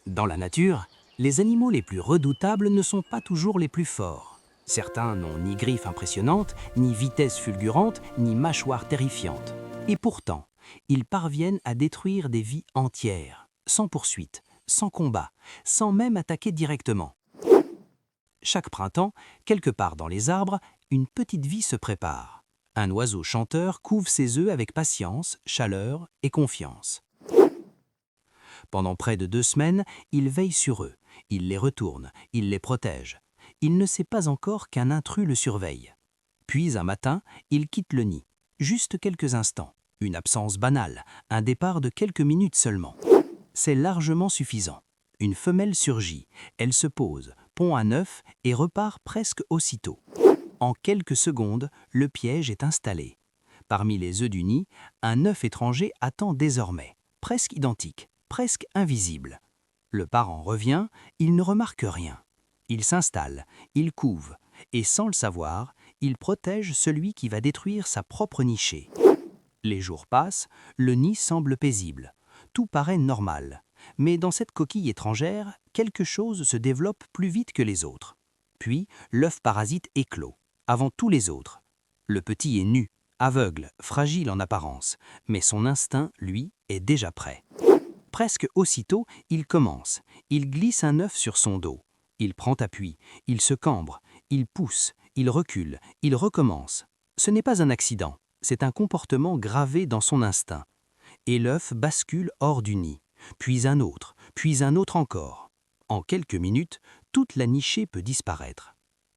Dans la nature, les animaux les plus redoutables ne sont pas toujours les plus forts. Certains n'ont ni griffes impressionnantes, ni vitesse fulgurante, ni mâchoire terrifiante. Et pourtant, ils parviennent à détruire des vies entières, sans poursuite, sans combat, sans même attaquer directement. Chaque printemps, quelque part dans les arbres, une petite vie se prépare. Un oiseau chanteur couve ses œufs avec patience, chaleur et confiance. Pendant près de 2 semaines, il veille sur eux, il les retourne, il les protège. Il ne sait pas encore qu'un intrus le surveille. Puis un matin, il quitte le nid, juste quelques instants, une absence banale, un départ de quelques minutes seulement. C'est largement suffisant. Une femelle surgit, elle se pose, pond un œuf et repart presque aussitôt. En quelques secondes, le piège est installé. Parmi les œufs du nid, un œuf étranger attend désormais, presque identique, presque invisible. Le parent revient, il ne remarque rien. Il s'installe, il couve, et sans le savoir, il protège celui qui va détruire sa propre nichée. Les jours passent, le nid semble paisible. Tout paraît normal. Mais dans cette coquille étrangère, quelque chose se développe plus vite que les autres. Puis, l'œuf parasite éclot, avant tous les autres. Le petit est nu, aveugle, fragile en apparence, mais son instinct, lui, est déjà prêt. Presque aussitôt, il commence. Il glisse un œuf sur son dos. Il prend appui, il se cambre, il pousse, il recule, il recommence. Ce n'est pas un accident, c'est un comportement gravé dans son instinct. Et l'œuf bascule hors du nid, puis un autre encore. En quelques minutes, toute la nichée peut disparaître.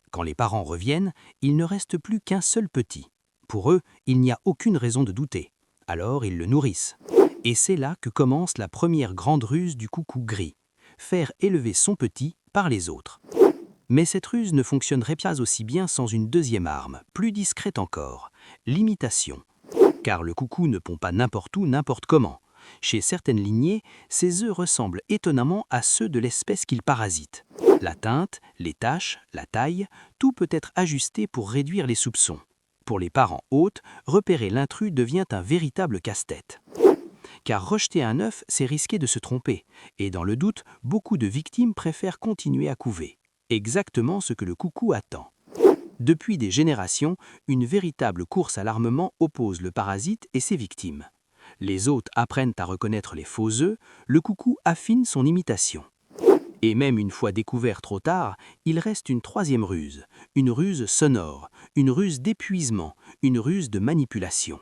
Quand les parents reviennent, il ne reste plus qu'un seul petit. Pour eux, il n'y a aucune raison de douter. Alors ils le nourrissent. Et c'est là que commence la première grande ruse du coucou gris, faire élever son petit par les autres. Mais cette ruse ne fonctionnerait pas aussi bien sans une deuxième arme, plus discrète encore, l'imitation. Car le coucou ne pond pas n'importe où, n'importe comment. Chez certaines lignées, ses œufs ressemblent étonnamment à ceux de l'espèce qu'il parasite. La teinte, les taches, la taille, tout peut être ajusté pour réduire les soupçons. Pour les parents hôtes, repérer l'intrus devient un véritable casse-tête. Car rejeter un œuf, c'est risquer de se tromper. Et dans le doute, beaucoup de victimes préfèrent continuer à couver. Exactement ce que le coucou attend. Depuis des générations, une véritable course à l'armement oppose le parasite et ses victimes. Les hôtes apprennent à reconnaître les faux œufs, le coucou affine son imitation. Et même une fois découvert trop tard, il reste une troisième ruse, une ruse sonore, une ruse d'épuisement, une ruse de manipulation.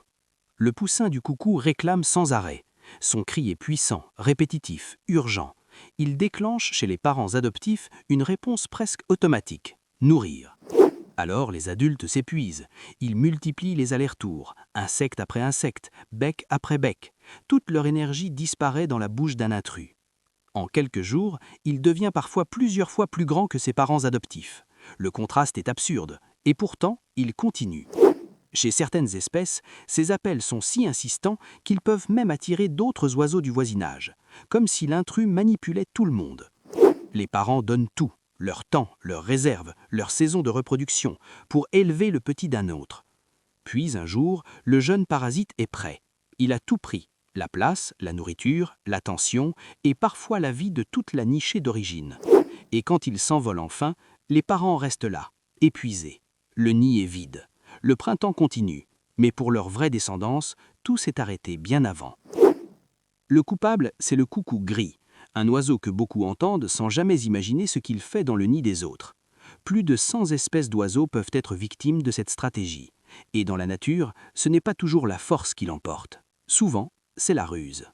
Le poussin du coucou réclame sans arrêt. Son cri est puissant, répétitif, urgent. Il déclenche chez les parents adoptifs une réponse presque automatique, nourrir. Alors les adultes s'épuisent. Ils multiplient les allers-retours, insecte après insecte, bec après bec. Toute leur énergie disparaît dans la bouche d'un intrus. En quelques jours, il devient parfois plusieurs fois plus grand que ses parents adoptifs. Le contraste est absurde, et pourtant, il continue. Chez certaines espèces, ces appels sont si insistants qu'ils peuvent même attirer d'autres oiseaux du voisinage, comme si l'intrus manipulait tout le monde. Les parents donnent tout, leur temps, leurs réserves, leur saison de reproduction, pour élever le petit d'un autre. Puis un jour, le jeune parasite est prêt. Il a tout pris, la place, la nourriture, l'attention et parfois la vie de toute la nichée d'origine. Et quand il s'envole enfin, les parents restent là, épuisés. Le nid est vide. Le printemps continue, mais pour leur vraie descendance, tout s'est arrêté bien avant. Le coupable, c'est le coucou gris, un oiseau que beaucoup entendent sans jamais imaginer ce qu'il fait dans le nid des autres. Plus de 100 espèces d'oiseaux peuvent être victimes de cette stratégie. Et dans la nature, ce n'est pas toujours la force qui l'emporte. Souvent, c'est la ruse.